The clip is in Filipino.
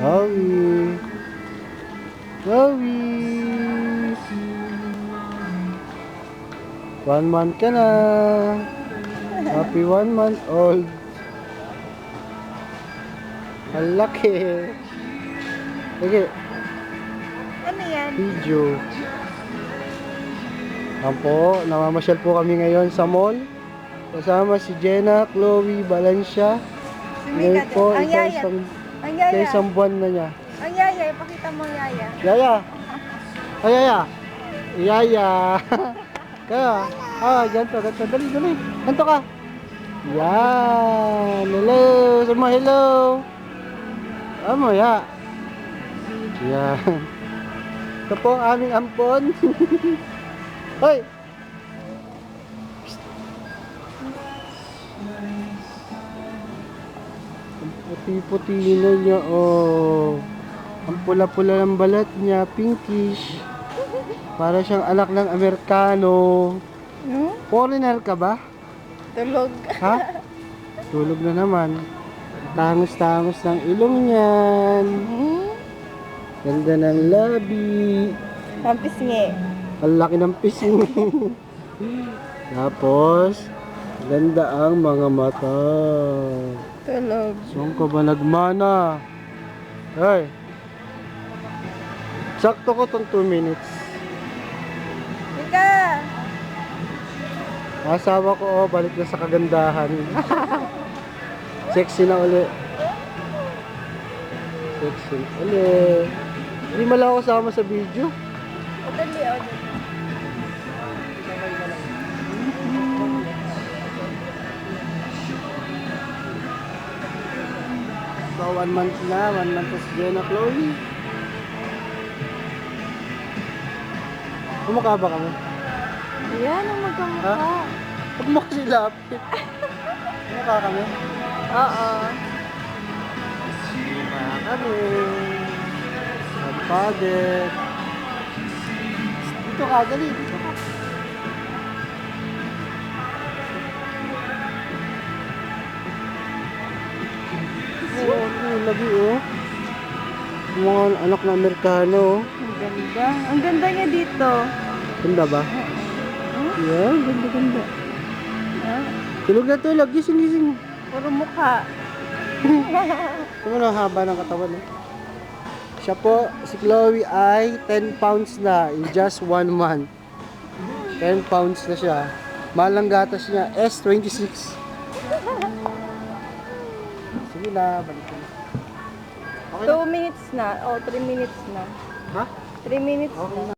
Chloe. Chloe. 1 month ka na. Happy 1 month old. Ang laki. Sige. Ano yan? Video. Ayan po, namamasyal po kami ngayon sa mall. Kasama si Jenna, Chloe, Valencia. Ngayon po, Ang yaya. Ang yaya. isang buwan na niya. Ang yaya. Ipakita mo ang yaya. Yaya! Ay, Yaya! Yaya! Kaya, ganito. Dali. Ganito ka. Yan! Hello! Sama, hello! Ya. Yan. Ito po ang aming ampon. Hoy! Ang puti-puti na niya, oh. Ang pula-pula ng balat niya, pinkish. Para siyang anak ng Amerikano. Hmm? Foreigner ka ba? Tulog. Ha? Tulog na naman. Tangos-tangos ng ilong niyan. Hmm? Ganda ng labi. Kampis nge. Ang laki ng pising. Tapos, ganda ang mga mata. Tulog. Saan ka ba nagmana? Hey. Sakto ko tong 2 minutes. Ika. Asawa ko, balik na sa kagandahan. Sexy na uli. Sexy na uli. Hindi mo lang ako sama sa video. Dali, o. So, 1 month na. 1 month na si Jenna, Chloe. Kumukha ba kami? Yan ang magkamukha. Huwag mo kasi lapit. Kumukha kami? Oo. Kumukha kami. Nagpaget. Dito ka, dali. Dito ka. Lagi oh. Mga anak na Amerikano oh. Ang ganda. Ang ganda niya dito. Ganda ba? Yeah, ganda. Tulog na tulog, gising. Puro mukha. Ito mo na haba ng katawan eh. Siya po, si Chloe ay 10 pounds na in just 1 month. 10 pounds na siya. Mahal ang gatas niya, S26. Sige na, balik ko na. Okay 2 minutes na. O, 3 minutes na. Ha? 3 minutes Okay na. na.